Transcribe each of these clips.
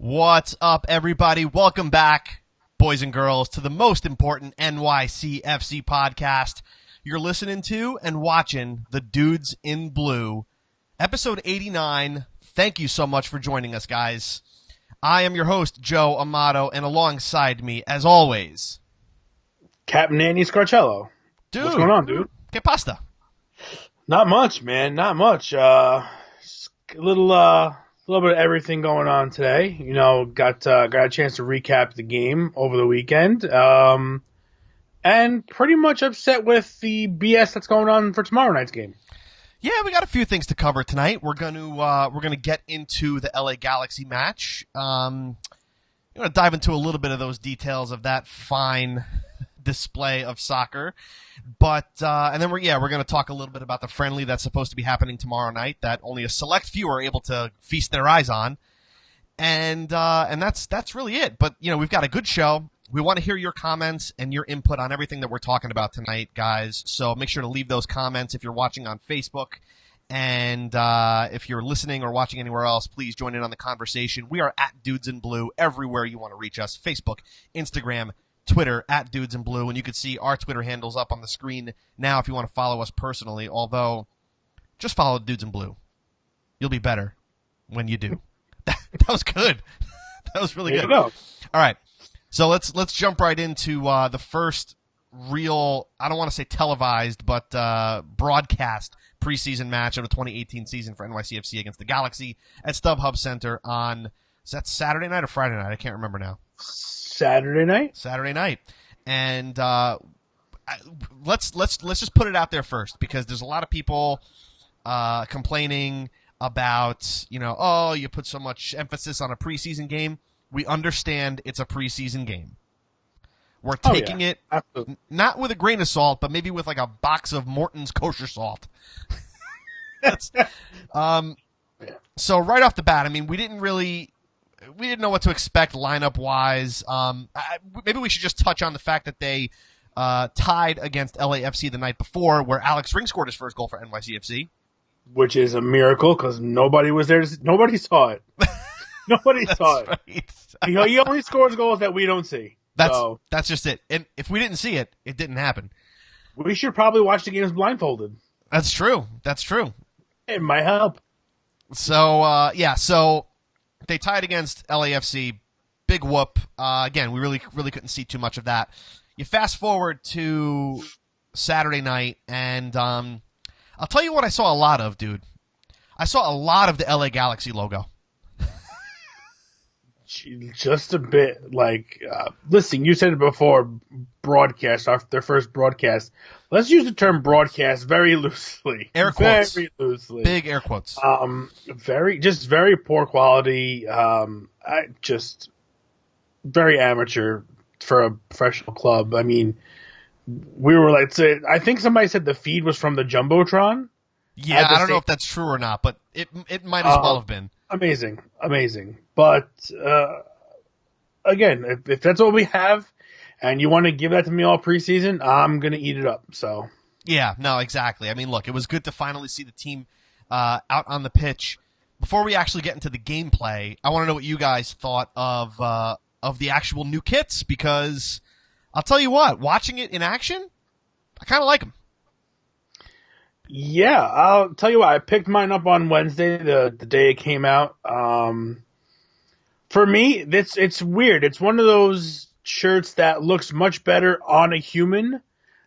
What's up, everybody? Welcome back, boys and girls, to the Most Important NYCFC Podcast. You're listening to and watching The Dudes in Blue, episode 89. Thank you so much for joining us, guys. I am your host, Joe Amato, and alongside me, as always, Captain Andy Scarcello. Dude. What's going on, dude? Que pasta? Not much, man. Not much. Just a little bit of everything going on today. You know, got a chance to recap the game over the weekend, and pretty much upset with the BS that's going on for tomorrow night's game. Yeah, we got a few things to cover tonight. We're gonna get into the LA Galaxy match. I'm gonna dive into a little bit of those details of that fine display of soccer, but and then we're gonna talk a little bit about the friendly that's supposed to be happening tomorrow night that only a select few are able to feast their eyes on, and that's really it. But we've got a good show. We want to hear your comments and your input on everything that we're talking about tonight, guys. So make sure to leave those comments if you're watching on Facebook, and if you're listening or watching anywhere else, please join in on the conversation. We are at Dudes in Blue everywhere you want to reach us: Facebook, Instagram, Twitter, at Dudes in Blue, and you can see our Twitter handles up on the screen now if you want to follow us personally, although just follow Dudes in Blue. You'll be better when you do. That was good. That was really good. There you go. All right, so let's jump right into the first real, I don't want to say televised, but broadcast preseason match of the 2018 season for NYCFC against the Galaxy at StubHub Center on, is that Saturday night or Friday night? I can't remember now. Saturday night. And let's just put it out there first, because there's a lot of people complaining about, you put so much emphasis on a preseason game. We understand it's a preseason game. We're taking it absolutely. Not with a grain of salt, but maybe with like a box of Morton's kosher salt. So right off the bat, I mean, we didn't know what to expect lineup-wise. Maybe we should just touch on the fact that they tied against LAFC the night before, where Alex Ring scored his first goal for NYCFC. Which is a miracle, because nobody was there. Nobody saw it. Nobody saw it. Right. He only scores goals that we don't see. That's just it. And if we didn't see it, it didn't happen. We should probably watch the games blindfolded. That's true. It might help. So, so they tied against LAFC. Big whoop. Again, we really couldn't see too much of that. You fast forward to Saturday night, and I'll tell you what I saw a lot of, dude. I saw a lot of the LA Galaxy logo. Just a bit. Listen, you said it before, broadcast, their first broadcast. Let's use the term broadcast very loosely. Air quotes. Very loosely. Big air quotes. Very poor quality. Just very amateur for a professional club. I mean, we were I think somebody said the feed was from the Jumbotron. Yeah, I don't know if that's true or not, but it might as well have been. Amazing. But, again, if that's what we have and you want to give that to me all preseason, I'm going to eat it up. So. Yeah, no, exactly. I mean, look, it was good to finally see the team out on the pitch. Before we actually get into the gameplay, I want to know what you guys thought of the actual new kits, because I'll tell you what, watching it in action, I kind of like them. Yeah, I'll tell you what, I picked mine up on Wednesday, the day it came out. For me, it's weird. It's one of those shirts that looks much better on a human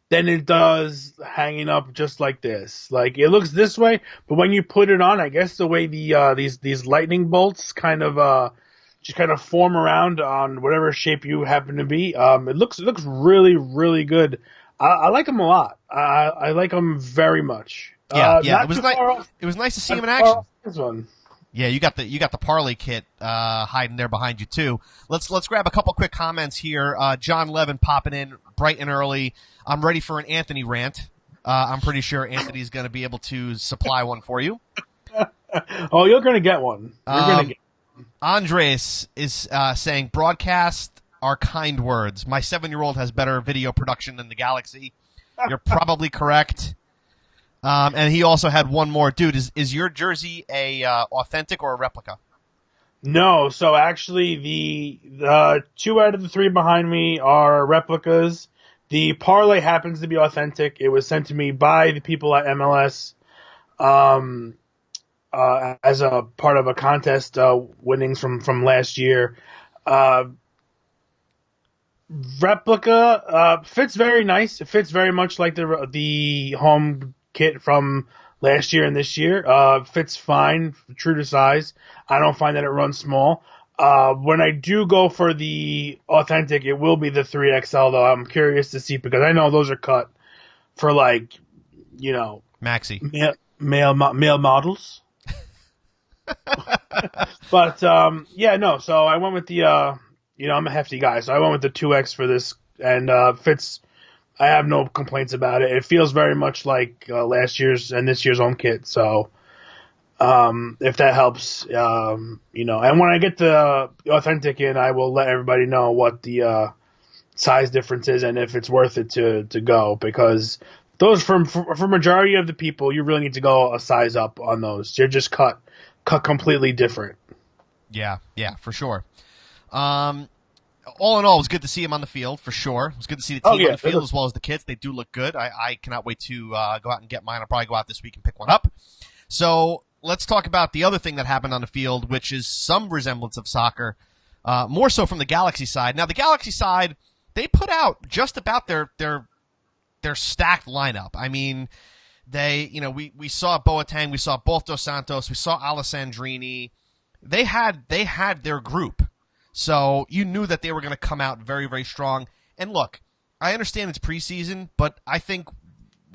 than it does hanging up just like this. Like, it looks this way, but when you put it on, I guess the way these lightning bolts kind of form around on whatever shape you happen to be, it looks really, really good. I like them a lot. I like them very much. Yeah. It was nice to see him in action. This one. Yeah, you got the parlay kit hiding there behind you too. Let's grab a couple quick comments here. John Levin popping in bright and early. I'm ready for an Anthony rant. I'm pretty sure Anthony's going to be able to supply one for you. Oh, you're going to get one. Andres is saying broadcast are kind words. My 7-year-old has better video production than the Galaxy. You're probably correct. And he also had one more. Dude, is your jersey a authentic or a replica? No, so actually the two out of the three behind me are replicas. The parlay happens to be authentic. It was sent to me by the people at MLS um, as a part of a contest winnings from last year. Uh, Replica fits very nice. It fits very much like the home kit from last year and this year. Fits fine, true to size. I don't find that it runs small. When I do go for the authentic, it will be the 3XL though. I'm curious to see because I know those are cut for like, Maxi. male models. But yeah, no. So I went with the I'm a hefty guy, so I went with the 2X for this, and fits. I have no complaints about it. It feels very much like last year's and this year's home kit. So if that helps, and when I get the authentic in, I will let everybody know what the size difference is and if it's worth it to go, because those for majority of the people, you really need to go a size up on those. They're just cut completely different. Yeah, for sure. All in all, it was good to see him on the field, for sure. It was good to see the team on the field as well as the kids. They do look good. I cannot wait to go out and get mine. I'll probably go out this week and pick one up. So let's talk about the other thing that happened on the field, which is some resemblance of soccer, more so from the Galaxy side. Now, the Galaxy side, they put out just about their stacked lineup. I mean, we saw Boateng, we saw both Dos Santos, we saw Alessandrini. They had their group. So you knew that they were going to come out very, very strong. And look, I understand it's preseason, but I think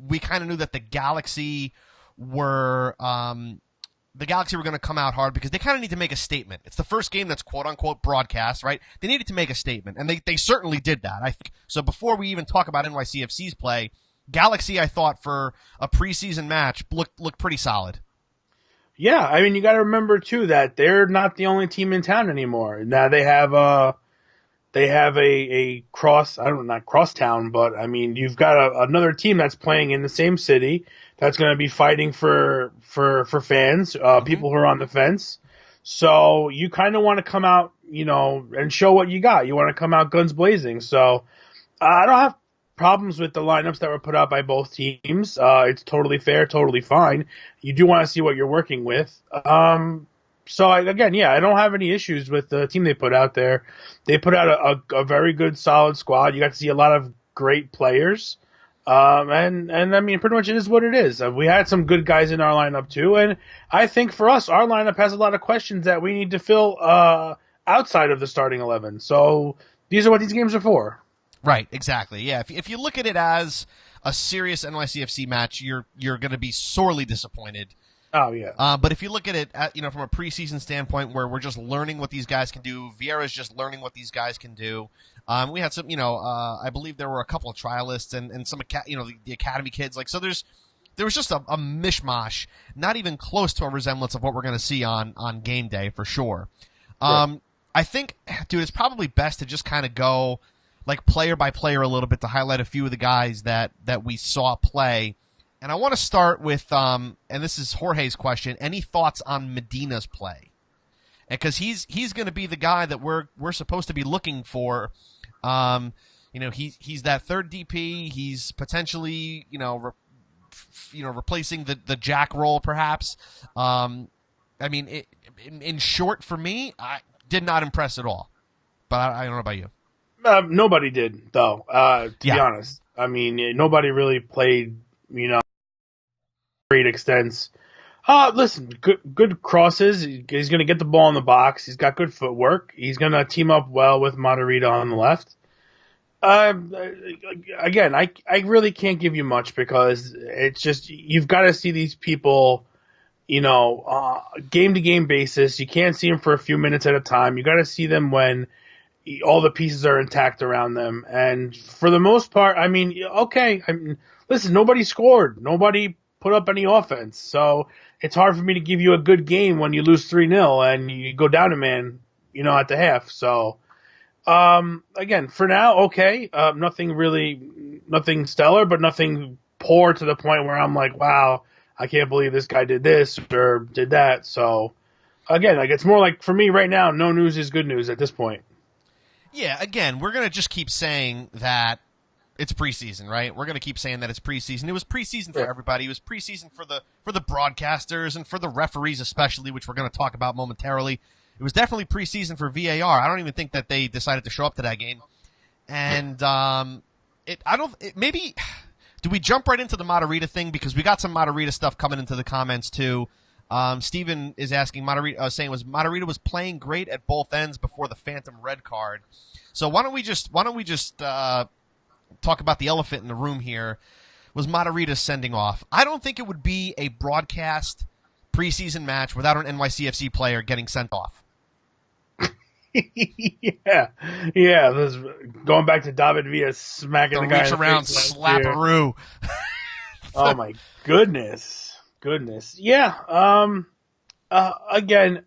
we kind of knew that the Galaxy were going to come out hard because they kind of need to make a statement. It's the first game that's quote-unquote broadcast, right? They needed to make a statement, and they certainly did that, I think. So before we even talk about NYCFC's play, Galaxy, I thought, for a preseason match, looked pretty solid. Yeah, I mean, you got to remember too that they're not the only team in town anymore. Now they have a cross. I don't know, not crosstown, but I mean, you've got another team that's playing in the same city that's going to be fighting for fans, people who are on the fence. So you kind of want to come out, and show what you got. You want to come out guns blazing. So I don't have problems with the lineups that were put out by both teams. It's totally fair, totally fine. You do want to see what you're working with. So I don't have any issues with the team they put out there. They put out a very good, solid squad. You got to see a lot of great players. And I mean, pretty much it is what it is. We had some good guys in our lineup too. And I think for us, our lineup has a lot of questions that we need to fill outside of the starting 11. So these are what these games are for. Right, exactly. Yeah, if you look at it as a serious NYCFC match, you're going to be sorely disappointed. Oh yeah. But if you look at it, from a preseason standpoint, where we're just learning what these guys can do, Vieira's just learning what these guys can do. We had some, I believe there were a couple of trialists and some, the academy kids. There was just a mishmash, not even close to a resemblance of what we're going to see on game day for sure. Right. I think, dude, it's probably best to just kind of go player by player a little bit to highlight a few of the guys that we saw play. And I want to start with, and this is Jorge's question, any thoughts on Medina's play? Because he's going to be the guy that we're supposed to be looking for. He's that third DP. He's potentially, replacing the Jack role perhaps. I mean, in short, for me, I did not impress at all. But I don't know about you. Nobody did, though, to be honest. I mean, nobody really played, great extents. Listen, good crosses. He's going to get the ball in the box. He's got good footwork. He's going to team up well with Matarrita on the left. Again, I really can't give you much because it's just you've got to see these people, game-to-game basis. You can't see them for a few minutes at a time. You got to see them when all the pieces are intact around them. And for the most part, I mean, okay. Listen, nobody scored. Nobody put up any offense. So it's hard for me to give you a good game when you lose 3-0 and you go down a man, at the half. So, again, for now, okay. Nothing stellar, but nothing poor to the point where I'm like, wow, I can't believe this guy did this or did that. So, again, like it's more like for me right now, no news is good news at this point. Yeah, again, we're going to just keep saying that it's preseason, right? We're going to keep saying that it's preseason. It was preseason for everybody. It was preseason for the broadcasters and for the referees especially, which we're going to talk about momentarily. It was definitely preseason for VAR. I don't even think that they decided to show up to that game. And maybe do we jump right into the Matarrita thing, because we got some Matarrita stuff coming into the comments too. Steven is asking saying Matarrita was playing great at both ends before the phantom red card. So why don't we just talk about the elephant in the room here? Was Matarrita sending off? I don't think it would be a broadcast preseason match without an NYCFC player getting sent off. yeah. Going back to David Villa smacking the guy reach in the around face slap-a-roo. Oh my goodness. Yeah. Again,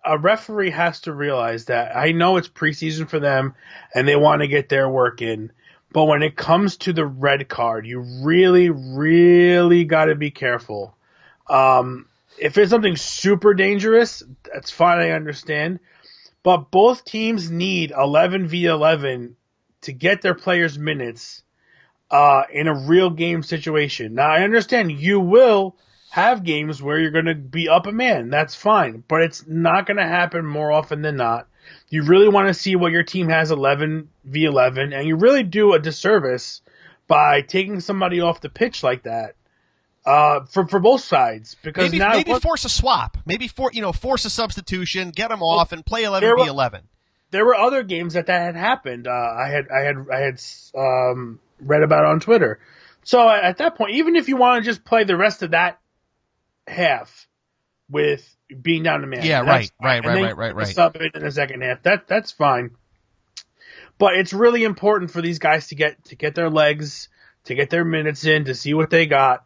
a referee has to realize that. I know it's preseason for them and they want to get their work in, but when it comes to the red card, you really, really got to be careful. If it's something super dangerous, that's fine, I understand. But both teams need 11v11 to get their players minutes in a real game situation. Now, I understand you will have games where you're going to be up a man. That's fine. But it's not going to happen more often than not. You really want to see what your team has 11v11, and you really do a disservice by taking somebody off the pitch like that. For both sides, because maybe force a swap, force a substitution, get them off, and play 11v11. There were other games that had happened. I had read about it on Twitter. So at that point, even if you want to just play the rest of that half with being down to man, right. Sub it in the second half. That's fine. But it's really important for these guys to get their legs, to get their minutes in, to see what they got.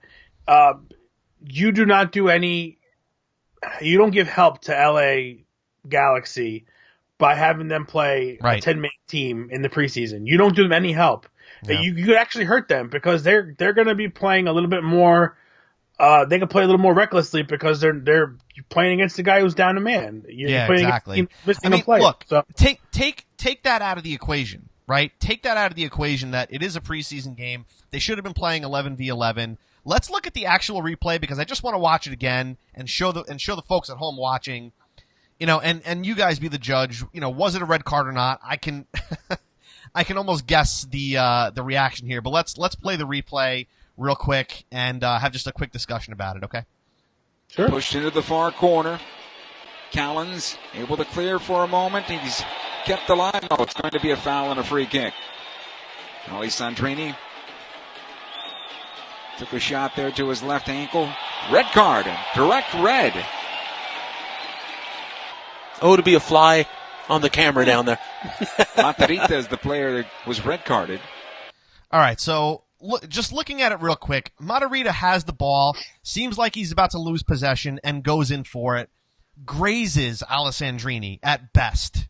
You do not do you don't give help to LA Galaxy by having them play a 10-man team in the preseason. You don't do them any help. Yeah. You could actually hurt them because they're going to be playing a little bit more. They can play a little more recklessly because they're playing against the guy who's down a man. Exactly. Look, so take that out of the equation, right? Take that out of the equation that it is a preseason game. They should have been playing 11v11. Let's look at the actual replay, because I just want to watch it again and show the folks at home watching, and you guys be the judge. Was it a red card or not? I can I can almost guess the reaction here, but let's play the replay real quick and have just a quick discussion about it. Okay. Sure. Pushed into the far corner. Callens able to clear for a moment. He's kept the line. Oh, it's going to be a foul and a free kick. Alessandrini took a shot there to his left ankle. Red card. Direct red. Oh, to be a fly on the camera down there. Matarrita is the player that was red carded. All right, so just looking at it real quick, Matarrita has the ball, seems like he's about to lose possession, and goes in for it. Grazes Alessandrini at best.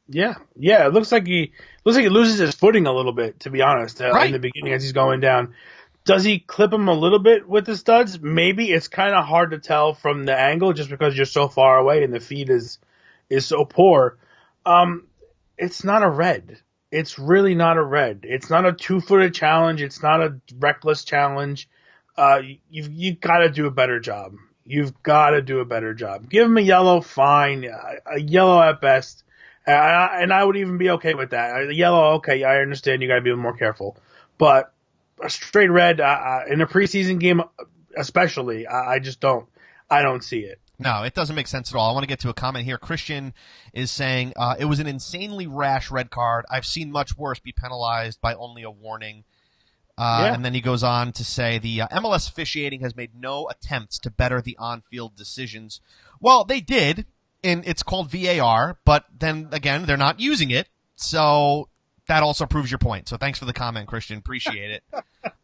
Yeah. It looks like he loses his footing a little bit, to be honest, in the beginning as he's going down. Does he clip him a little bit with the studs? Maybe. It's kind of hard to tell from the angle just because you're so far away and the feed is so poor. It's not a red. It's really not a red. It's not a 2-footed challenge. It's not a reckless challenge. You've got to do a better job. You've got to do a better job. Give him a yellow, fine. A yellow at best. And I would even be okay with that. A yellow, okay, I understand you got to be a little more careful. But a straight red in a preseason game especially, I don't see it. No, it doesn't make sense at all. I want to get to a comment here. Christian is saying, it was an insanely rash red card. I've seen much worse be penalized by only a warning. And then he goes on to say, the MLS officiating has made no attempts to better the on-field decisions. Well, they did, and it's called VAR, but then, again, they're not using it. So that also proves your point. So thanks for the comment, Christian. Appreciate it.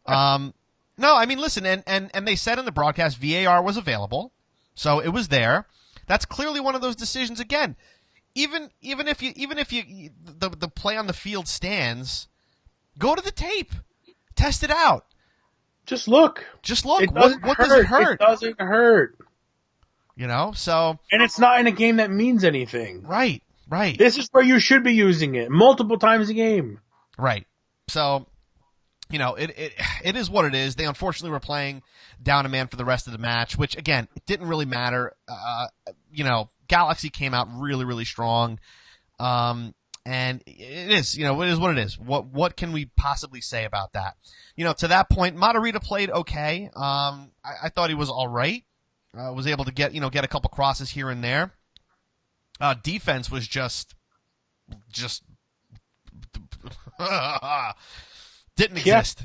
No, I mean, listen, and they said in the broadcast VAR was available. So it was there. That's clearly one of those decisions. Again, even if the play on the field stands, go to the tape, test it out. Just look. What does it hurt? It doesn't hurt. So and it's not in a game that means anything. Right. This is where you should be using it multiple times a game. Right. So, it is what it is. They unfortunately were playing down a man for the rest of the match, which again, it didn't really matter. Galaxy came out really, really strong. And it is, it is what it is. What can we possibly say about that? To that point, Matarrita played okay. I thought he was all right. Was able to get a couple crosses here and there. Defense was just didn't exist.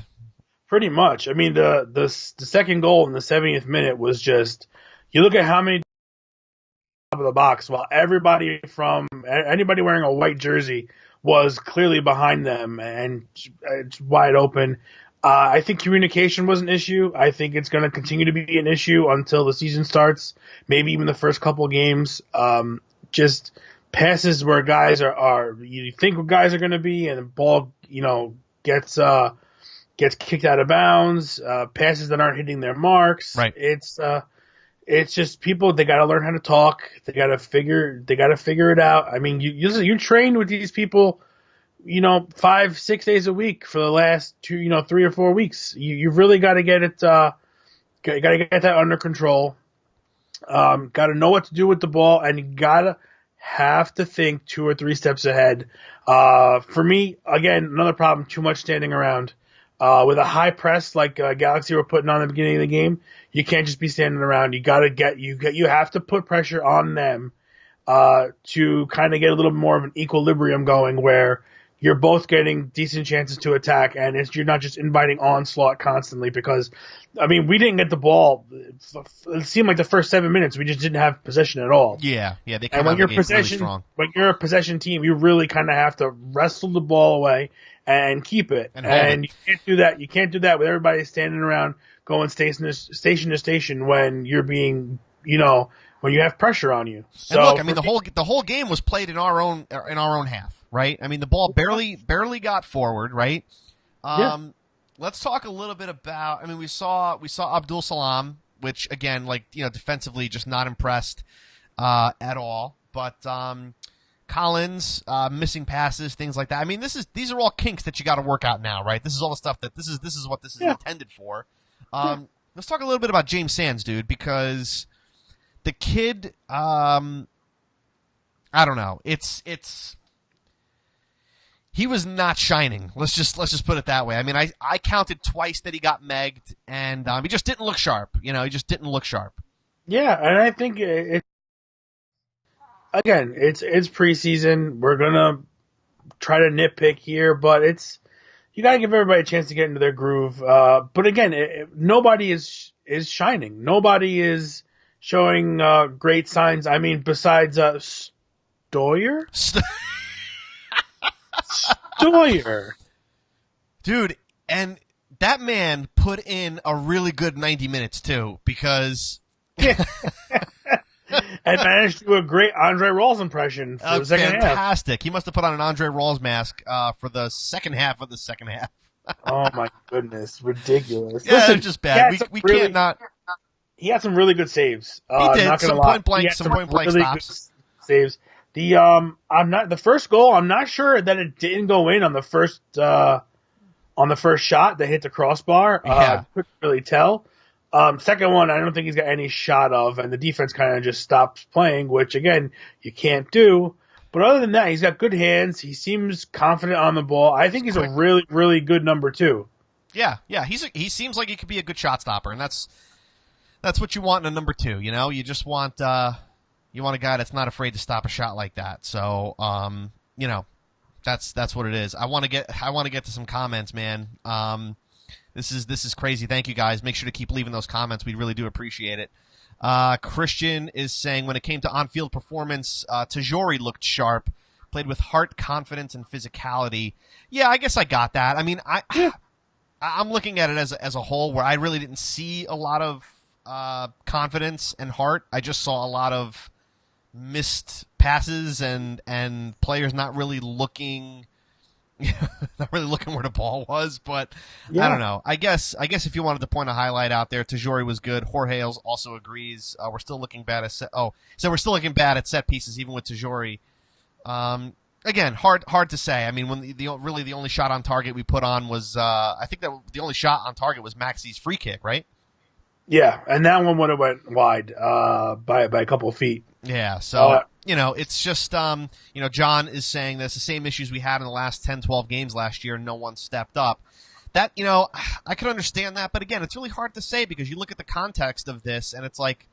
Pretty much. I mean, the second goal in the 70th minute was just, you look at how many top of the box, while anybody wearing a white jersey was clearly behind them and it's wide open. I think communication was an issue. I think it's going to continue to be an issue until the season starts, maybe even the first couple games. Just passes where guys are you think where guys are going to be, and the ball, gets kicked out of bounds. Passes that aren't hitting their marks. Right. It's just people. They got to learn how to talk. They got to figure it out. I mean, you train with these people, 5-6 days a week for the last 3 or 4 weeks. You've really got to get it. Got to get that under control. Got to know what to do with the ball, and you gotta have to think 2 or 3 steps ahead. For me, again, another problem: too much standing around. With a high press like Galaxy were putting on at the beginning of the game, you can't just be standing around. You have to put pressure on them to kind of get a little more of an equilibrium going, where you're both getting decent chances to attack, and you're not just inviting onslaught constantly. Because, I mean, we didn't get the ball. It seemed like the first 7 minutes we just didn't have possession at all. Yeah. They came and out of the game really strong. When you're a possession team, you really kind of have to wrestle the ball away and keep it. And you can't do that. You can't do that with everybody standing around going station to station when you're being, when you have pressure on you. So, and look, I mean, the whole game was played in our own half, right? I mean, the ball barely got forward, right? Let's talk a little bit about. I mean, we saw Abdul Salam, which again, defensively, just not impressed at all. But Collins missing passes, things like that. I mean, these are all kinks that you got to work out now, right? This is all the stuff that this is what this is intended for. Let's talk a little bit about James Sands, dude, because the kid, I don't know. He was not shining. Let's just put it that way. I mean, I counted twice that he got megged, and he just didn't look sharp. He just didn't look sharp. Yeah, and I think it's preseason. We're gonna try to nitpick here, but you gotta give everybody a chance to get into their groove. But again, nobody is shining. Nobody is showing great signs. I mean, besides Stoyer. Stoyer. Dude, and that man put in a really good 90 minutes too, because and managed to do a great Andre Rawls impression for the second half. Fantastic. He must have put on an Andre Rawls mask for the second half of the second half. Oh my goodness, ridiculous. Yeah, it's just bad. We can't not. He had some really good saves. He did some point blank stops. Saves. The first goal, I'm not sure that it didn't go in on the first shot that hit the crossbar. Couldn't really tell. Second one, I don't think he's got any shot of, and the defense kind of just stops playing, which again, you can't do. But other than that, he's got good hands. He seems confident on the ball. I think he's a really, really good number 2. Yeah. He seems like he could be a good shot stopper, and that's what you want in a number 2. You just want a guy that's not afraid to stop a shot like that. So, that's what it is. I want to get to some comments, man. This is crazy. Thank you guys. Make sure to keep leaving those comments. We really do appreciate it. Christian is saying when it came to on-field performance, Tajori looked sharp, played with heart, confidence, and physicality. Yeah, I guess I got that. I mean, I'm looking at it as a whole, where I really didn't see a lot of confidence and heart. I just saw a lot of missed passes and players not really looking not really looking where the ball was, but Yeah. I don't know. I guess if you wanted to point a highlight out there, Tajori was good. Jorge also agrees. We're still looking bad at we're still looking bad at set pieces even with Tajori. Again, hard to say. I mean, when the only shot on target we put on was I think that the only shot on target was Maxi's free kick, right? Yeah, and that one would have went wide by a couple of feet. Yeah, so it's just John is saying there's the same issues we had in the last 10, 12 games last year. No one stepped up. That I could understand that, but again, it's really hard to say because you look at the context of this, and it's like,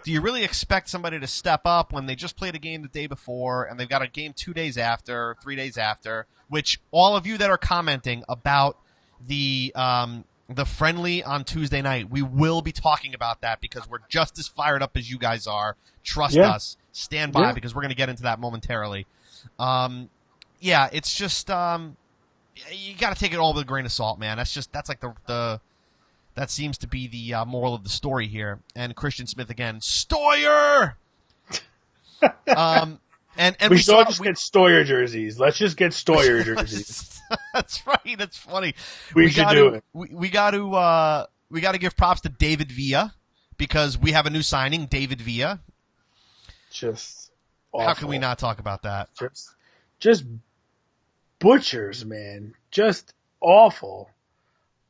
do you really expect somebody to step up when they just played a game the day before and they've got a game 2 days after, 3 days after? Which all of you that are commenting about the friendly on Tuesday night, we will be talking about that because we're just as fired up as you guys are. Trust us. Stand by because we're going to get into that momentarily. It's just you got to take it all with a grain of salt, man. That's like the that seems to be the moral of the story here. And Christian Smith again, Stoyer. And we should all just get Stoyer jerseys. Let's just get Stoyer jerseys. That's right. That's funny. We should do it. We got to give props to David Villa because we have a new signing, David Villa. Just awful. How can we not talk about that? Just butchers, man. Just awful.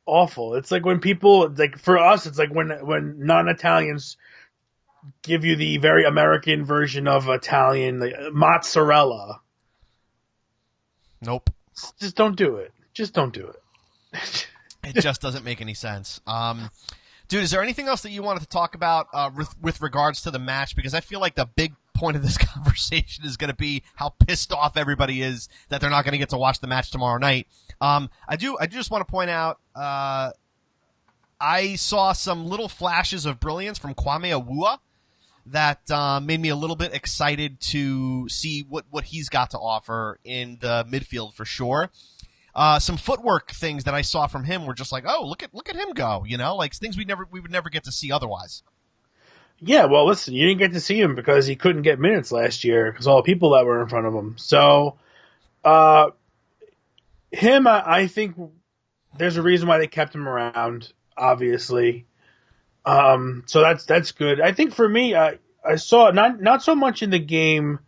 Awful. It's like when people, like for us, it's like when non-Italians give you the very American version of Italian, like mozzarella. Nope. Just don't do it. Just don't do it. It just doesn't make any sense. Dude, is there anything else that you wanted to talk about with regards to the match? Because I feel like the big point of this conversation is going to be how pissed off everybody is that they're not going to get to watch the match tomorrow night. I do just want to point out I saw some little flashes of brilliance from Kwame Awuah that made me a little bit excited to see what he's got to offer in the midfield for sure. Some footwork things that I saw from him were just like, oh, look at him go, like things we would never get to see otherwise. Yeah, well, listen, you didn't get to see him because he couldn't get minutes last year because all the people that were in front of him. So, him, I think there's a reason why they kept him around, obviously. So that's good. I think for me, I saw not so much in the game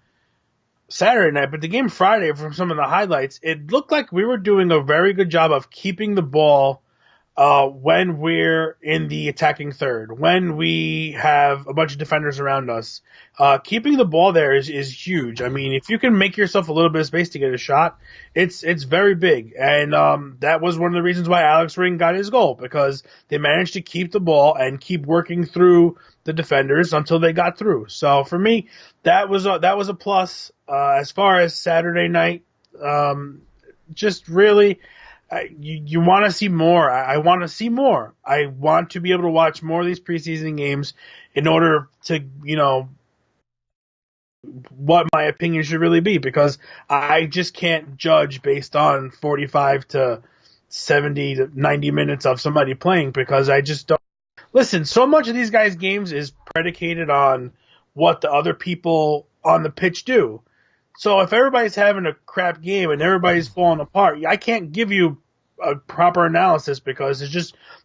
Saturday night, but the game Friday from some of the highlights, it looked like we were doing a very good job of keeping the ball when we're in the attacking third, when we have a bunch of defenders around us. Keeping the ball there is huge. I mean, if you can make yourself a little bit of space to get a shot, it's very big. And that was one of the reasons why Alex Ring got his goal, because they managed to keep the ball and keep working through the defenders until they got through. So for me, that was a plus. As far as Saturday night, just really, you want to see more. I want to see more. I want to be able to watch more of these preseason games in order to, what my opinion should really be, because I just can't judge based on 45 to 70 to 90 minutes of somebody playing, because I just don't. Listen, so much of these guys' games is predicated on what the other people on the pitch do. So if everybody's having a crap game and everybody's falling apart, I can't give you a proper analysis because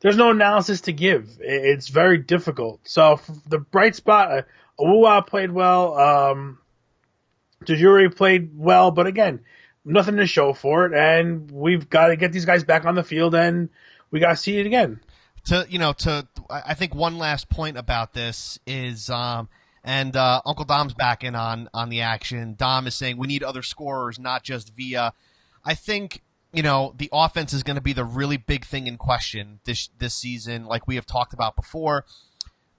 there's no analysis to give. It's very difficult. So the bright spot, Awuah played well. Tajuri played well, but again, nothing to show for it, and we've got to get these guys back on the field, and we got to see it again. I think one last point about this is, and Uncle Dom's back in on the action. Dom is saying we need other scorers, not just Villa. I think, the offense is going to be the really big thing in question this season, like we have talked about before.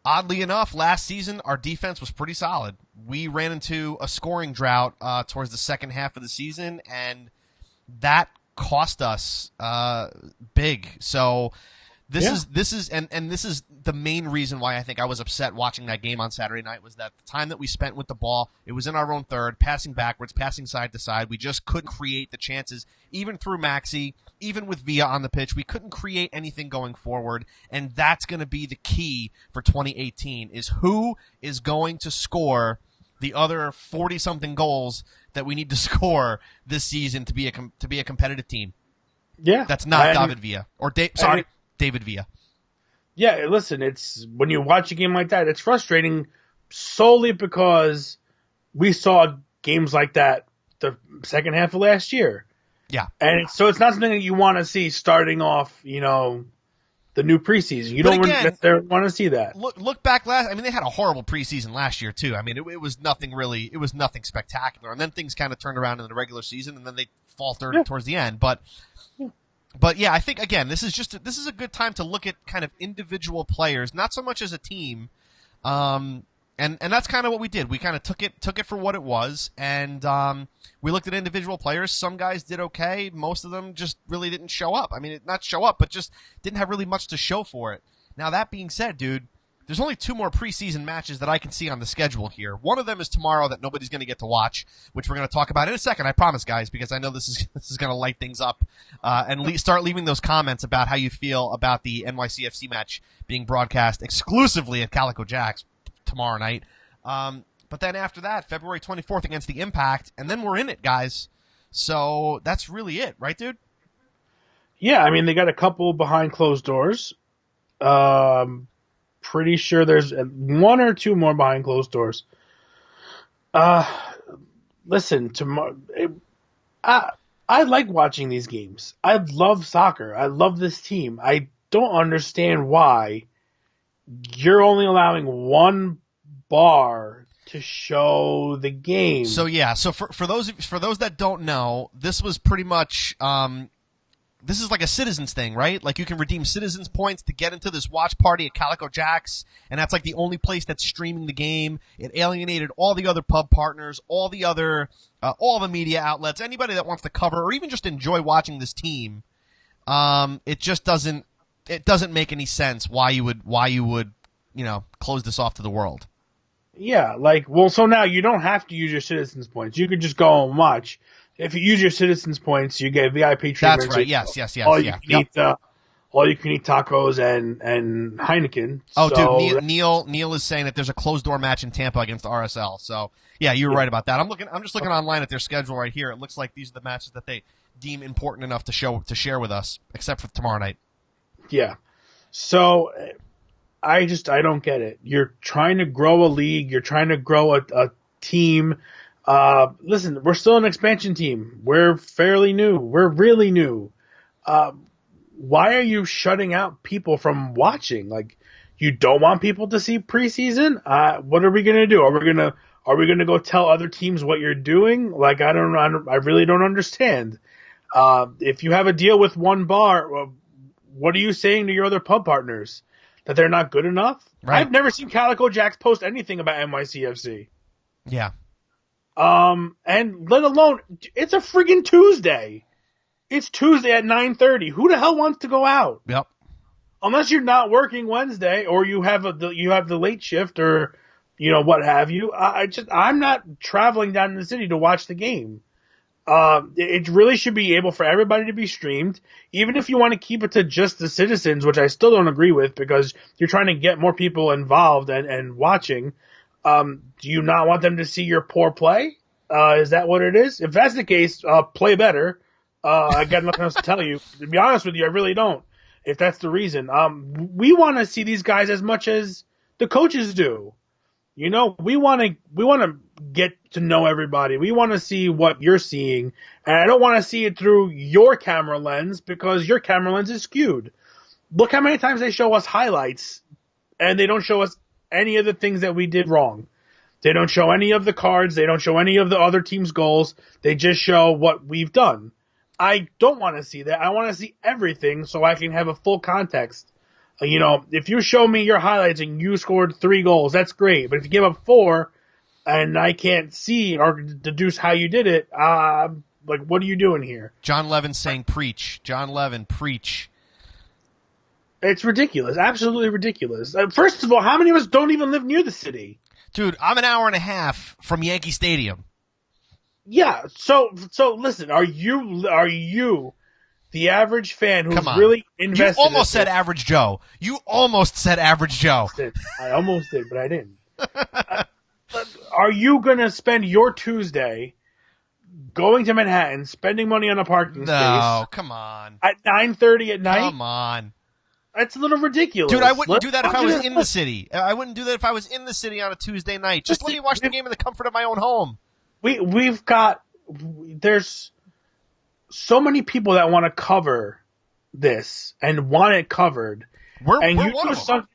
Oddly enough, last season, our defense was pretty solid. We ran into a scoring drought towards the second half of the season, and that cost us big. So this is the main reason why I think I was upset watching that game on Saturday night, was that the time that we spent with the ball, it was in our own third, passing backwards, passing side to side. We just couldn't create the chances, even through Maxi, even with Villa on the pitch. We couldn't create anything going forward, and that's going to be the key for 2018, is who is going to score the other 40-something goals that we need to score this season to be a competitive team. Yeah. That's not David Villa. David Villa. Yeah, listen, it's when you watch a game like that, it's frustrating solely because we saw games like that the second half of last year. Yeah. And so it's not something that you want to see starting off, the new preseason. You don't necessarily want to see that. Look back they had a horrible preseason last year too. I mean, it was nothing spectacular. And then things kind of turned around in the regular season and then they faltered towards the end. But yeah, I think again, this is a good time to look at kind of individual players, not so much as a team. And that's kind of what we did. We kind of took it for what it was, and we looked at individual players. Some guys did okay. Most of them just really didn't show up. I mean, not show up, but just didn't have really much to show for it. Now, that being said, dude, there's only 2 more preseason matches that I can see on the schedule here. One of them is tomorrow that nobody's going to get to watch, which we're going to talk about in a second, I promise, guys, because I know this is going to light things up. And start leaving those comments about how you feel about the NYCFC match being broadcast exclusively at Calico Jacks tomorrow night. But then after that, February 24th against the Impact, and then we're in it, guys. So that's really it, right, dude? Yeah, I mean, they got a couple behind closed doors. Pretty sure there's 1 or 2 more behind closed doors. Listen, tomorrow, I like watching these games. I love soccer. I love this team. I don't understand why you're only allowing 1 bar to show the game. So yeah, so for those that don't know, this was pretty much this is like a Citizens thing, right? Like you can redeem Citizens points to get into this watch party at Calico Jacks, and that's like the only place that's streaming the game. It alienated all the other pub partners, all the media outlets, anybody that wants to cover or even just enjoy watching this team. It just doesn't make any sense why you would close this off to the world. Yeah, so now you don't have to use your Citizens points. You could just go and watch. If you use your Citizens points, you get VIP treatment. That's right. Yes. All you can eat tacos and Heineken. Oh, so, dude, Neil is saying that there's a closed door match in Tampa against RSL. So yeah, you were right about that. I'm just looking online at their schedule right here. It looks like these are the matches that they deem important enough to share with us, except for tomorrow night. Yeah. So I don't get it. You're trying to grow a league. You're trying to grow a team. Listen, we're still an expansion team. We're fairly new. We're really new. Why are you shutting out people from watching? Like, you don't want people to see preseason? What are we going to do? Are we going to go tell other teams what you're doing? Like, I really don't understand. If you have a deal with 1 bar, what are you saying to your other pub partners? That they're not good enough? Right. I've never seen Calico Jacks post anything about NYCFC. Yeah. And let alone, it's a friggin' Tuesday. It's Tuesday at 9:30. Who the hell wants to go out? Yep. Unless you're not working Wednesday or you have the late shift or, what have you. I'm not traveling down in the city to watch the game. It really should be able for everybody to be streamed, even if you want to keep it to just the Citizens, which I still don't agree with because you're trying to get more people involved and watching. Do you not want them to see your poor play? Is that what it is? If that's the case, play better. I got nothing else to tell you. To be honest with you, I really don't. If that's the reason. We want to see these guys as much as the coaches do. We want to get to know everybody. We want to see what you're seeing. And I don't want to see it through your camera lens because your camera lens is skewed. Look how many times they show us highlights and they don't show us any of the things that we did wrong. They don't show any of the cards. They don't show any of the other team's goals. They just show what we've done. I don't want to see that. I want to see everything so I can have a full context. If you show me your highlights and you scored 3 goals, that's great. But if you give up 4 and I can't see or deduce how you did it, what are you doing here? John Levin saying preach. John Levin, preach. It's ridiculous. Absolutely ridiculous. First of all, how many of us don't even live near the city? Dude, I'm an hour and a half from Yankee Stadium. Yeah, so listen, are you the average fan who's really invested? You almost said average Joe. You almost said average Joe. I almost did, but I didn't. Are you going to spend your Tuesday going to Manhattan, spending money on a parking space come on. at 9:30 at night? Come on. That's a little ridiculous. Dude, I wouldn't do that if I was in the city. I wouldn't do that if I was in the city on a Tuesday night. Just let me watch the game in the comfort of my own home. There's so many people that want to cover this and want it covered. We're you one do of them. something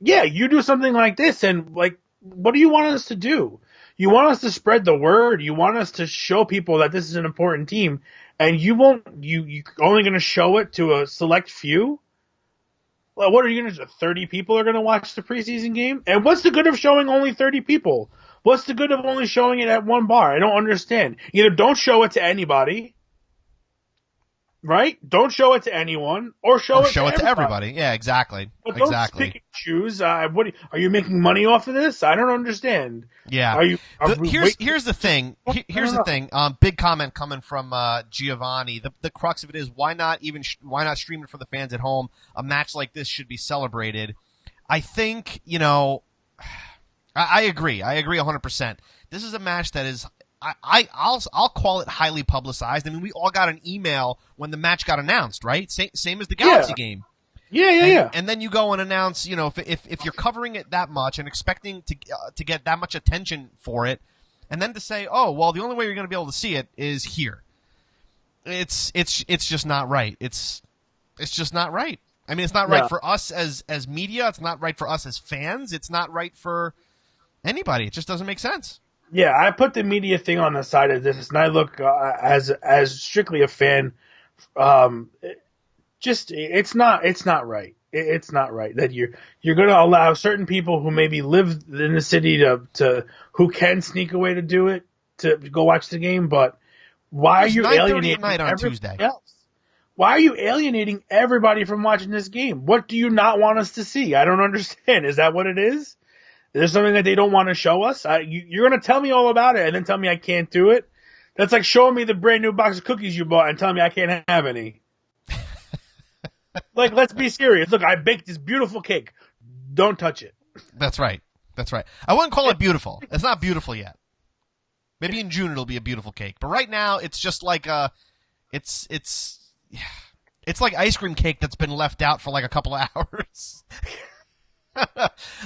you do something like this, and what do you want us to do? You want us to spread the word. You want us to show people that this is an important team, and you only going to show it to a select few. Well, what are you going to do? 30 people are going to watch the preseason game? And what's the good of showing only 30 people? What's the good of only showing it at one bar? I don't understand. Either don't show it to anybody, right? Don't show it to anyone, or show it to everybody. Yeah, exactly. But don't pick and choose. Are you making money off of this? I don't understand. Yeah. Here's the thing. Here's the thing. Big comment coming from Giovanni. The crux of it is why not stream it for the fans at home? A match like this should be celebrated. I think I agree. I agree 100%. This is a match that is. I'll call it highly publicized. I mean, we all got an email when the match got announced, right? Same as the Galaxy game. Yeah. And then you go and announce, if you're covering it that much and expecting to get that much attention for it, and then to say, oh, well, the only way you're going to be able to see it is here. It's just not right. It's just not right. I mean, it's not right for us as media. It's not right for us as fans. It's not right for anybody. It just doesn't make sense. Yeah, I put the media thing on the side of this, and I look as strictly a fan. It's not right. It's not right that you're going to allow certain people who maybe live in the city to who can sneak away to do it to go watch the game. But why are you alienating everybody else? Why are you alienating everybody from watching this game? What do you not want us to see? I don't understand. Is that what it is? Is there something that they don't want to show us? You're going to tell me all about it and then tell me I can't do it? That's like showing me the brand new box of cookies you bought and telling me I can't have any. Let's be serious. Look, I baked this beautiful cake. Don't touch it. That's right. I wouldn't call it beautiful. It's not beautiful yet. Maybe in June it'll be a beautiful cake. But right now it's just like it's like ice cream cake that's been left out for like a couple of hours.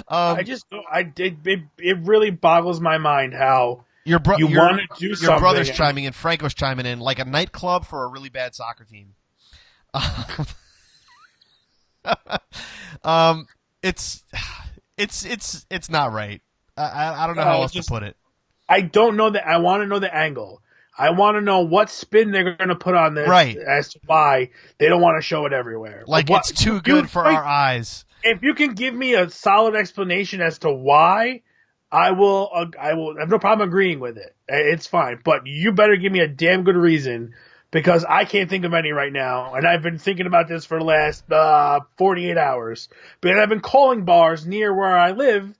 It really boggles my mind how you want to do something. Your brother's chiming in, Frank was chiming in, like a nightclub for a really bad soccer team. It's not right. I don't know how else to put it. I don't know that. I want to know the angle. I want to know what spin they're going to put on this, right, as to why they don't want to show it everywhere. Like it's too good for our eyes. If you can give me a solid explanation as to why, I will have no problem agreeing with it. It's fine. But you better give me a damn good reason, because I can't think of any right now. And I've been thinking about this for the last 48 hours. But I've been calling bars near where I live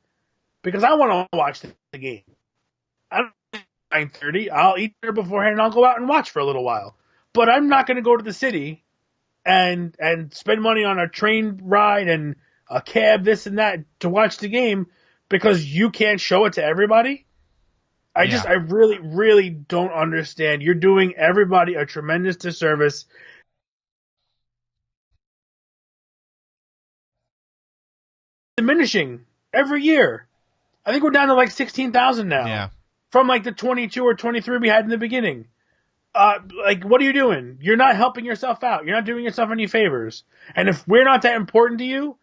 because I want to watch the game. I don't 9:30. I'll eat there beforehand and I'll go out and watch for a little while. But I'm not going to go to the city and spend money on a train ride and a cab, this and that, to watch the game because you can't show it to everybody. I really, really don't understand. You're doing everybody a tremendous disservice. Diminishing every year. I think we're down to like 16,000 now. Yeah. From like the 22 or 23 we had in the beginning. What are you doing? You're not helping yourself out. You're not doing yourself any favors. And if we're not that important to you,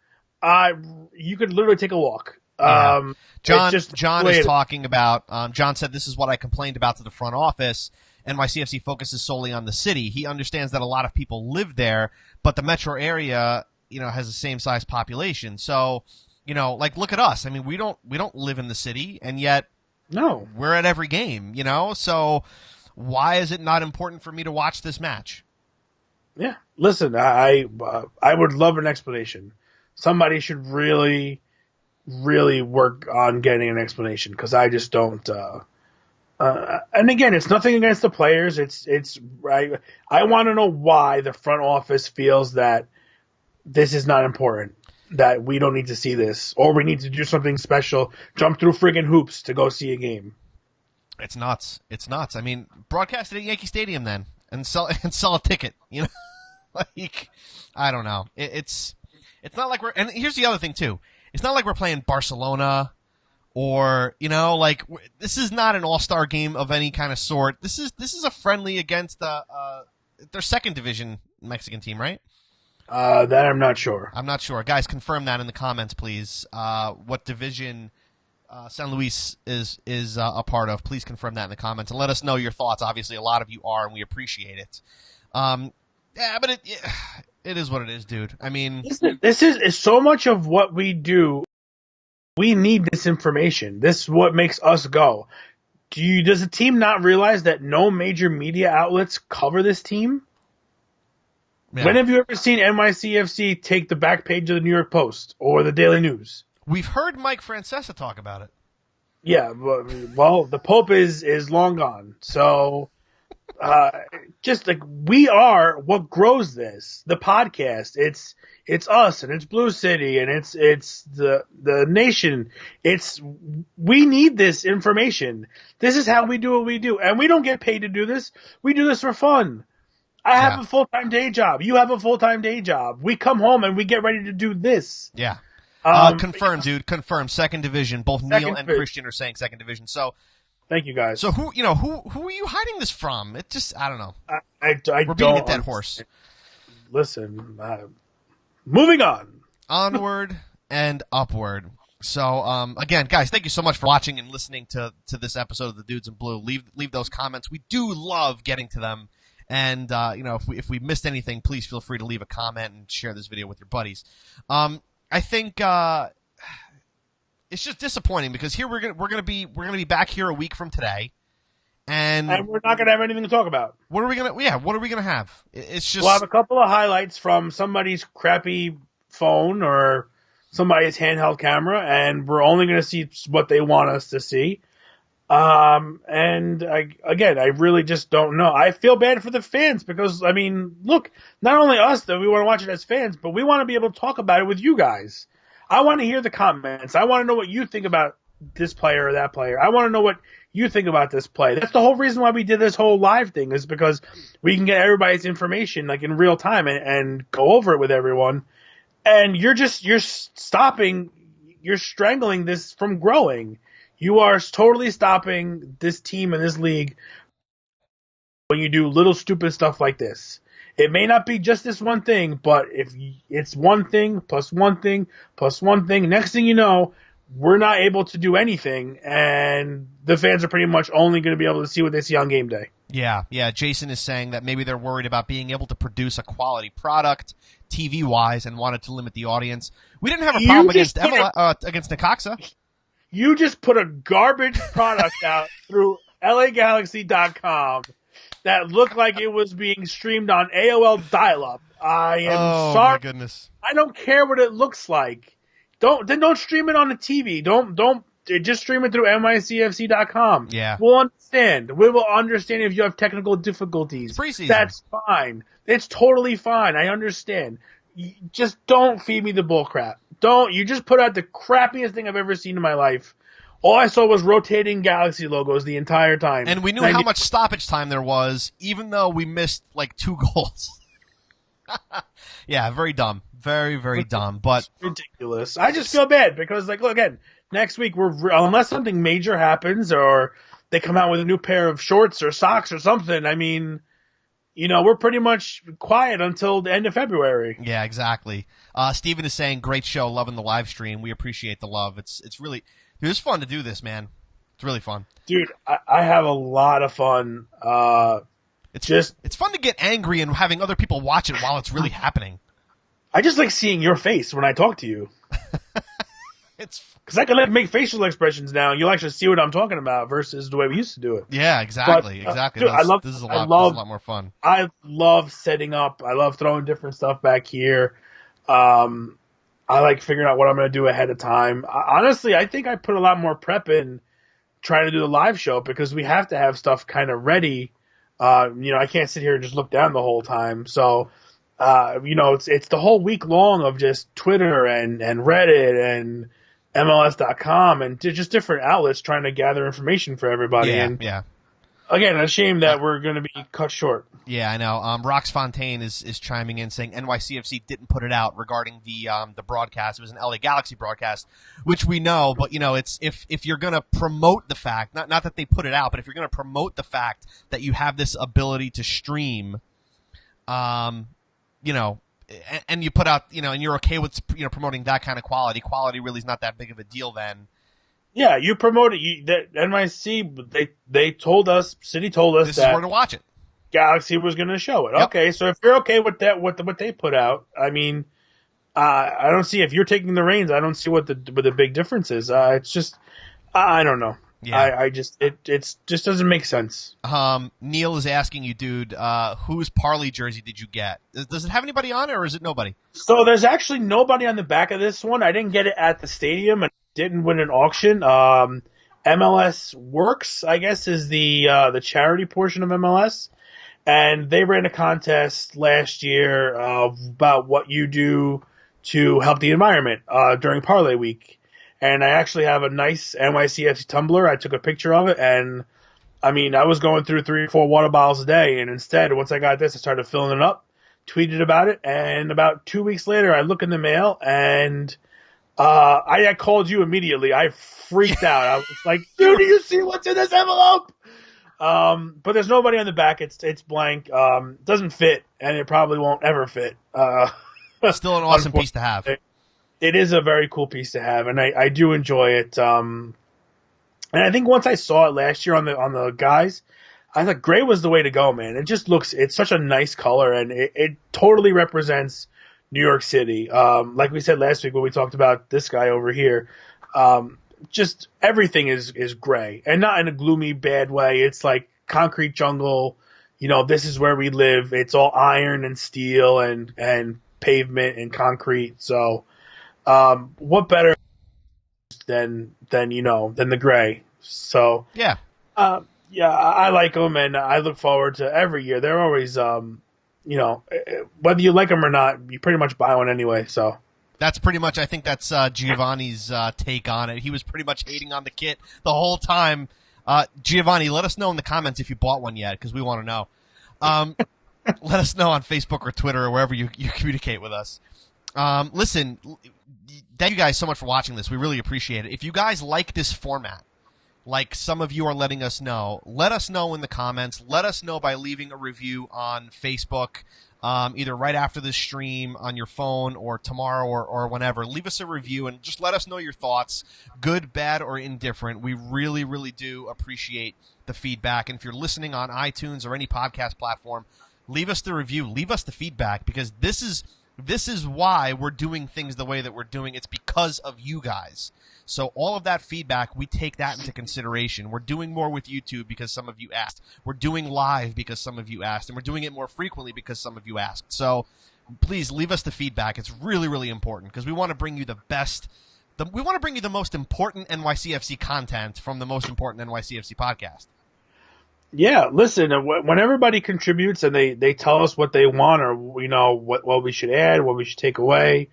you could literally take a walk. Yeah. John is talking about, John said, this is what I complained about to the front office. NYCFC focuses solely on the city. He understands that a lot of people live there, but the metro area, has the same size population. So, look at us. I mean, we don't live in the city, and yet no, we're at every game, so why is it not important for me to watch this match? Yeah. Listen, I would love an explanation. Somebody should really, really work on getting an explanation, because I just don't. And again, it's nothing against the players. I want to know why the front office feels that this is not important, that we don't need to see this, or we need to do something special, jump through friggin' hoops to go see a game. It's nuts. It's nuts. I mean, broadcast it at Yankee Stadium then, and sell a ticket. You know, like I don't know. It's not like we're. And here's the other thing too. It's not like we're playing Barcelona, or like this is not an all-star game of any kind of sort. This is a friendly against their second division Mexican team, right? That I'm not sure. I'm not sure. Guys, confirm that in the comments, please. What division San Luis is a part of? Please confirm that in the comments and let us know your thoughts. Obviously, a lot of you are, and we appreciate it. Yeah, but it is what it is, dude. I mean, this is so much of what we do. We need this information. This is what makes us go. Does the team not realize that no major media outlets cover this team? Yeah. When have you ever seen NYCFC take the back page of the New York Post or the Daily News? We've heard Mike Francesa talk about it. Yeah, well, the Pope is long gone. So, just like we are what grows this, the podcast. It's us and it's Blue City and it's the nation. We need this information. This is how we do what we do, and we don't get paid to do this. We do this for fun. I have a full-time day job. You have a full-time day job. We come home and we get ready to do this. Yeah. Confirm, dude. Confirm. Second division. Both Neil and Christian are saying second division. So, thank you guys. So who are you hiding this from? It just I don't know. We're beating a dead horse. Listen, moving on. Onward and upward. So again, guys, thank you so much for watching and listening to this episode of the Dudes in Blue. Leave those comments. We do love getting to them. And if we missed anything, please feel free to leave a comment and share this video with your buddies. I think it's just disappointing because here we're gonna be back here a week from today, and we're not gonna have anything to talk about. What are we gonna have? It's just we'll have a couple of highlights from somebody's crappy phone or somebody's handheld camera, and we're only gonna see what they want us to see. And I really just don't know. I feel bad for the fans because, I mean, look, not only us that we want to watch it as fans, but we want to be able to talk about it with you guys. I want to hear the comments. I want to know what you think about this player or that player. I want to know what you think about this play. That's the whole reason why we did this whole live thing, is because we can get everybody's information like in real time and go over it with everyone. And you're strangling this from growing. You are totally stopping this team and this league when you do little stupid stuff like this. It may not be just this one thing, but if it's one thing plus one thing plus one thing, next thing you know, we're not able to do anything, and the fans are pretty much only going to be able to see what they see on game day. Yeah. Jason is saying that maybe they're worried about being able to produce a quality product TV-wise and wanted to limit the audience. We didn't have a problem against Necaxa. You just put a garbage product out through LAGalaxy.com that looked like it was being streamed on AOL dial-up. I am sorry. Oh my goodness! I don't care what it looks like. Don't stream it on the TV. Don't just stream it through NYCFC.com. Yeah, we'll understand. We will understand if you have technical difficulties. It's preseason. That's fine. It's totally fine. I understand. Just don't feed me the bull crap. You just put out the crappiest thing I've ever seen in my life. All I saw was rotating Galaxy logos the entire time. And we knew how much stoppage time there was, even though we missed like 2 goals. Yeah, very dumb. Very, very dumb. But ridiculous. I just feel bad because, like, look, again, next week, unless something major happens or they come out with a new pair of shorts or socks or something, I mean, we're pretty much quiet until the end of February. Yeah, exactly. Steven is saying, great show, loving the live stream. We appreciate the love. It's really, dude, it's fun to do this, man. It's really fun. Dude, I have a lot of fun. It's fun to get angry and having other people watch it while it's really happening. I just like seeing your face when I talk to you. Because I can make facial expressions now, and you'll actually see what I'm talking about versus the way we used to do it. Yeah, exactly. Dude, this is a lot more fun. I love setting up. I love throwing different stuff back here. I like figuring out what I'm going to do ahead of time. Honestly, I think I put a lot more prep in trying to do the live show because we have to have stuff kind of ready. I can't sit here and just look down the whole time. So, it's the whole week long of just Twitter and Reddit and MLS.com and just different outlets trying to gather information for everybody. Yeah. Again, a shame that we're going to be cut short. Yeah, I know. Rox Fontaine is chiming in saying NYCFC didn't put it out regarding the broadcast. It was an LA Galaxy broadcast, which we know, but it's if you're going to promote the fact, not that they put it out, but if you're going to promote the fact that you have this ability to stream, and you put out, and you're okay with promoting that kind of quality. Quality really is not that big of a deal then. Yeah, you promote it. That NYC, they told us, City told us this that is where to watch it. Galaxy was going to show it. Yep. Okay, so if you're okay with that, what they put out, I mean, I don't see, if you're taking the reins, I don't see what the big difference is. It's just, I don't know. Yeah. It just doesn't make sense. Neil is asking you, dude, whose Parley jersey did you get? Does it have anybody on it, or is it nobody? So there's actually nobody on the back of this one. I didn't get it at the stadium and didn't win an auction. MLS Works, I guess, is the charity portion of MLS. And they ran a contest last year about what you do to help the environment during Parlay Week. And I actually have a nice NYCFC tumbler. I took a picture of it, and I mean, I was going through 3 or 4 water bottles a day. And instead, once I got this, I started filling it up, tweeted about it, and about 2 weeks later, I look in the mail, and I called you immediately. I freaked out. I was like, dude, do you see what's in this envelope? But there's nobody on the back. It's blank. Doesn't fit, and it probably won't ever fit. Still an awesome piece to have. It is a very cool piece to have, and I do enjoy it. And I think once I saw it last year on the guys, I thought gray was the way to go, man. It's such a nice color, and it totally represents New York City. Like we said last week when we talked about this guy over here, just everything is gray, and not in a gloomy, bad way. It's like concrete jungle. This is where we live. It's all iron and steel and pavement and concrete. So, what better than the gray? So yeah, I like them, and I look forward to every year. They're always, whether you like them or not, you pretty much buy one anyway. So. That's pretty much, I think that's Giovanni's take on it. He was pretty much hating on the kit the whole time. Giovanni, let us know in the comments if you bought one yet, because we want to know. Let us know on Facebook or Twitter or wherever you communicate with us. Listen, thank you guys so much for watching this. We really appreciate it. If you guys like this format, like some of you are letting us know, let us know in the comments. Let us know by leaving a review on Facebook. Either right after this stream on your phone or tomorrow or whenever. Leave us a review and just let us know your thoughts, good, bad, or indifferent. We really, really do appreciate the feedback. And if you're listening on iTunes or any podcast platform, leave us the review. Leave us the feedback, because this is why we're doing things the way that we're doing. It's because of you guys. So all of that feedback, we take that into consideration. We're doing more with YouTube because some of you asked. We're doing live because some of you asked. And we're doing it more frequently because some of you asked. So please leave us the feedback. It's really, really important, because we want to bring you the best. We want to bring you the most important NYCFC content from the Most Important NYCFC podcast. Yeah, listen, when everybody contributes and they tell us what they want, or what we should add, what we should take away,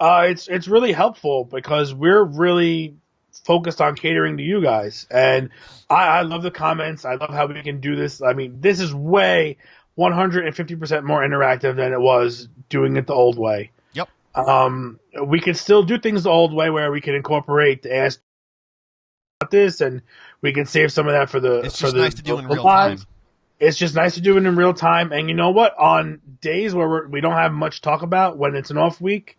it's really helpful, because we're really focused on catering to you guys. And I love the comments. I love how we can do this. I mean, this is way 150% more interactive than it was doing it the old way. Yep. We can still do things the old way, where we can incorporate the ask about this, and we can save some of that for the. It's just nice to do in real live. time. It's just nice to do it in real time. And you know what? On days where we don't have much to talk about, when it's an off week,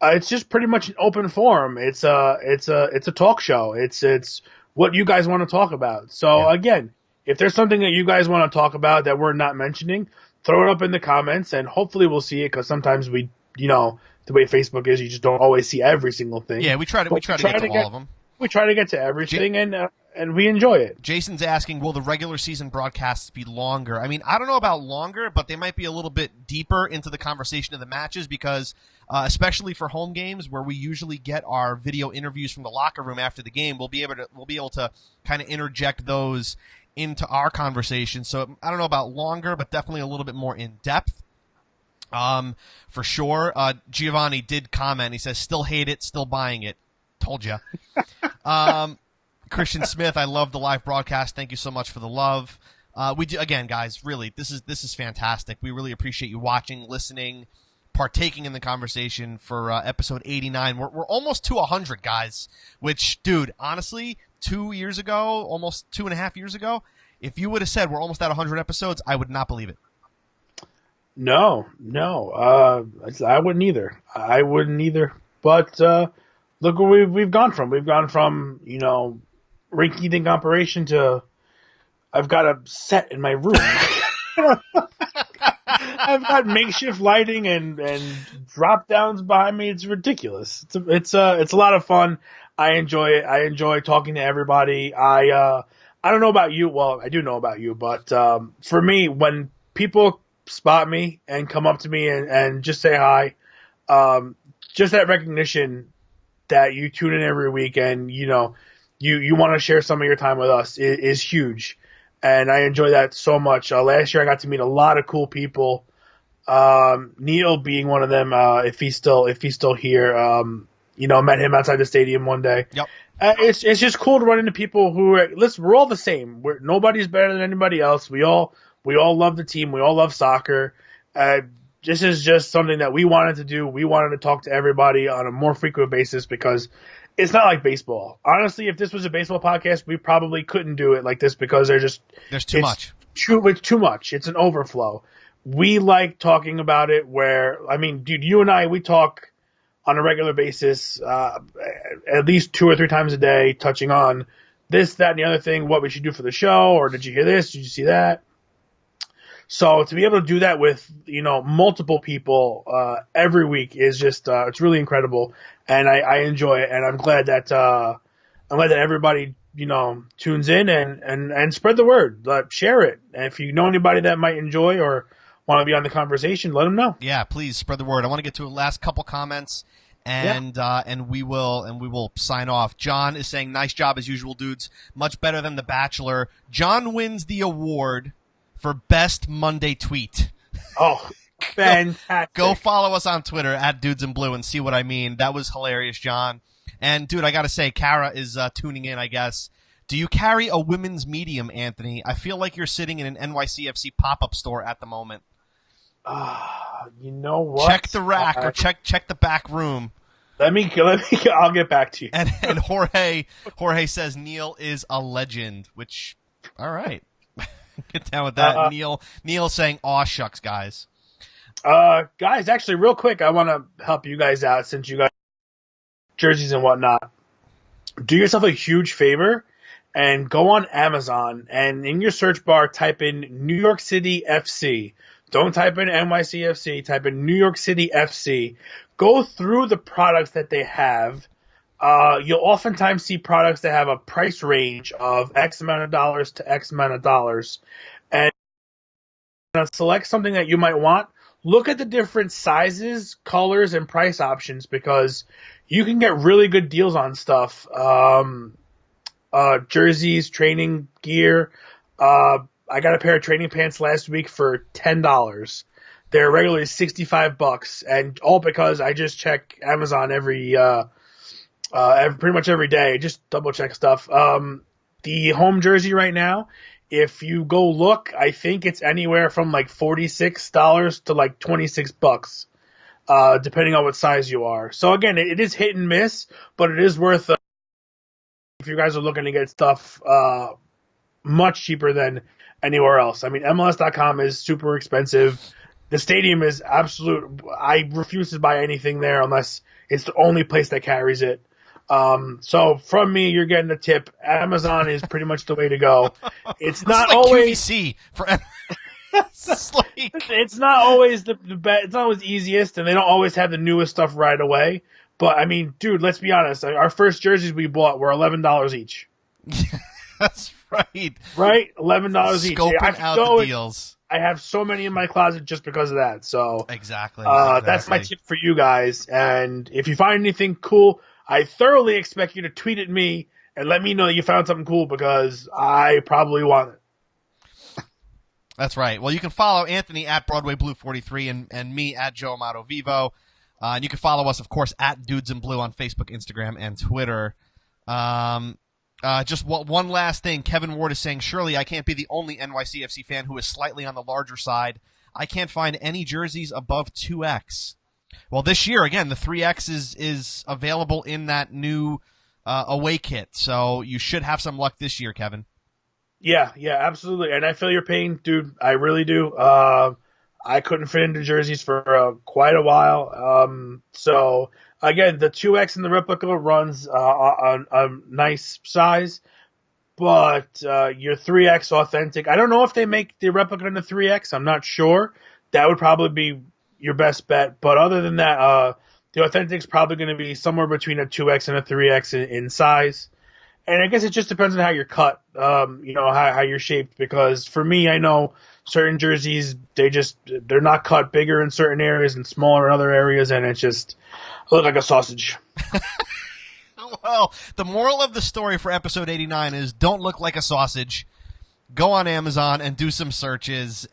it's just pretty much an open forum. It's a talk show. It's what you guys want to talk about. So again, if there's something that you guys want to talk about that we're not mentioning, throw it up in the comments, and hopefully we'll see it, because sometimes the way Facebook is, you just don't always see every single thing. Yeah, we try to get to all of them. We try to get to everything, and we enjoy it. Jason's asking, will the regular season broadcasts be longer? I mean, I don't know about longer, but they might be a little bit deeper into the conversation of the matches, because especially for home games, where we usually get our video interviews from the locker room after the game, we'll be able to kind of interject those into our conversation. So I don't know about longer, but definitely a little bit more in depth. For sure. Giovanni did comment. He says, still hate it, still buying it. Told you. Christian Smith, I love the live broadcast. Thank you so much for the love. We do, again, guys, really, this is fantastic. We really appreciate you watching, listening, partaking in the conversation for episode 89. We're almost to 100, guys, which, dude, honestly, 2 years ago, almost 2.5 years ago, if you would have said we're almost at 100 episodes, I would not believe it. No. I wouldn't either. But look where we've gone from. We've gone from, rinky-dink operation to I've got a set in my room. I've got makeshift lighting and drop downs behind me. It's ridiculous. It's a lot of fun. I enjoy it. I enjoy talking to everybody. I don't know about you. Well, I do know about you, but for me, when people spot me and come up to me and just say hi, just that recognition that you tune in every week and you want to share some of your time with us is huge. And I enjoy that so much. Last year I got to meet a lot of cool people. Neil being one of them, if he's still here. Met him outside the stadium one day. Yep. It's just cool to run into people who are, listen, we're all the same. Nobody's better than anybody else. We all love the team. We all love soccer. This is just something that we wanted to do. We wanted to talk to everybody on a more frequent basis because it's not like baseball. Honestly, if this was a baseball podcast, we probably couldn't do it like this because there's too much. It's too much. It's an overflow. We like talking about it dude, you and I, we talk on a regular basis, at least 2 or 3 times a day, touching on this, that, and the other thing, what we should do for the show, or did you hear this? Did you see that? So to be able to do that with, multiple people every week is just it's really incredible, and I enjoy it, and I'm glad that everybody tunes in and spread the word, share it, and if you know anybody that might enjoy or want to be on the conversation, let them know. Yeah, please spread the word. I want to get to a last couple comments, and we will sign off. John is saying, "Nice job as usual, dudes. Much better than The Bachelor. John wins the award for best Monday tweet." Oh, fantastic! Go follow us on Twitter at @DudesInBlue and see what I mean. That was hilarious, John. And dude, I gotta say, Kara is tuning in, I guess. Do you carry a women's medium, Anthony? I feel like you're sitting in an NYCFC pop-up store at the moment. You know what? Check the rack or check the back room. Let me. I'll get back to you. And Jorge says Neil is a legend. Which, all right, get down with that. Neil saying, "Aw shucks, guys." Guys, actually, real quick, I want to help you guys out since you guys jerseys and whatnot. Do yourself a huge favor and go on Amazon and in your search bar type in New York City FC. Don't type in NYCFC, type in New York City FC. Go through the products that they have. You'll oftentimes see products that have a price range of X amount of dollars to X amount of dollars. And select something that you might want. Look at the different sizes, colors, and price options because you can get really good deals on stuff. Jerseys, training gear. I got a pair of training pants last week for $10. They're regularly $65, and all because I just check Amazon pretty much every day. Just double check stuff. The home jersey right now, if you go look, I think it's anywhere from like $46 to like $26, depending on what size you are. So again, it is hit and miss, but it is worth. If you guys are looking to get stuff much cheaper than anywhere else. I mean, MLS.com is super expensive. The stadium is absolute. I refuse to buy anything there unless it's the only place that carries it. So from me, you're getting a tip. Amazon is pretty much the way to go. It's not like always QVC for. It's not always the best. It's not always easiest, and they don't always have the newest stuff right away. But I mean, dude, let's be honest. Our first jerseys we bought were $11 each. That's right. Right, $11 each. Scoping out the deals. I have so many in my closet just because of that. So exactly. That's my tip for you guys. And if you find anything cool, I thoroughly expect you to tweet at me and let me know that you found something cool because I probably want it. That's right. Well, you can follow Anthony at Broadway Blue 43 and me at Joe Amato Vivo. And you can follow us, of course, at Dudes in Blue on Facebook, Instagram, and Twitter. Just one last thing. Kevin Ward is saying, surely I can't be the only NYCFC fan who is slightly on the larger side. I can't find any jerseys above 2X. Well, this year, again, the 3X is available in that new away kit, so you should have some luck this year, Kevin. Yeah, absolutely. And I feel your pain, dude. I really do. I couldn't fit into jerseys for quite a while. So, again, the 2X in the replica runs a nice size, but your 3X authentic, I don't know if they make the replica in the 3X. I'm not sure. That would probably be your best bet. But other than that, the authentic's probably going to be somewhere between a 2X and a 3X in size. And I guess it just depends on how you're cut, how you're shaped. Because for me, I know certain jerseys, they're not cut bigger in certain areas and smaller in other areas, and it just look like a sausage. Well, the moral of the story for episode 89 is don't look like a sausage. Go on Amazon and do some searches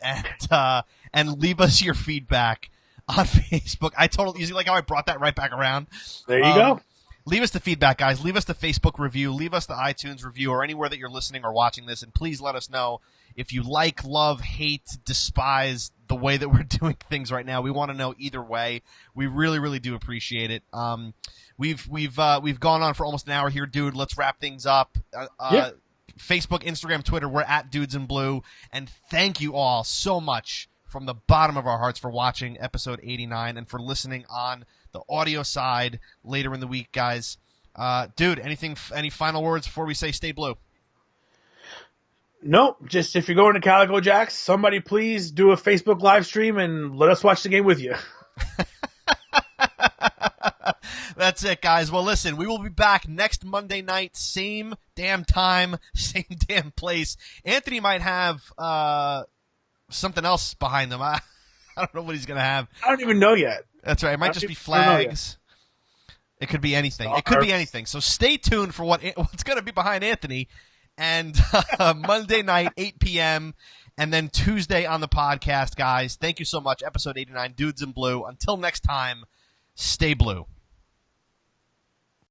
and leave us your feedback on Facebook. You see like how I brought that right back around? There you go. Leave us the feedback, guys. Leave us the Facebook review. Leave us the iTunes review or anywhere that you're listening or watching this. And please let us know if you like, love, hate, despise the way that we're doing things right now. We want to know either way. We really, really do appreciate it. We've gone on for almost an hour here, dude. Let's wrap things up. Yeah. Facebook, Instagram, Twitter, we're at Dudes in Blue. And thank you all so much from the bottom of our hearts for watching episode 89 and for listening on the audio side later in the week, guys. Dude, any final words before we say stay blue? Nope. Just if you're going to Calico Jacks, somebody please do a Facebook live stream and let us watch the game with you. That's it, guys. Well, listen, we will be back next Monday night, same damn time, same damn place. Anthony might have something else behind him. I don't know what he's going to have. I don't even know yet. That's right. It might just be flags. It could be anything. It could be anything. So stay tuned for what's going to be behind Anthony. And Monday night, 8 p.m., and then Tuesday on the podcast, guys. Thank you so much. Episode 89, Dudes in Blue. Until next time, stay blue.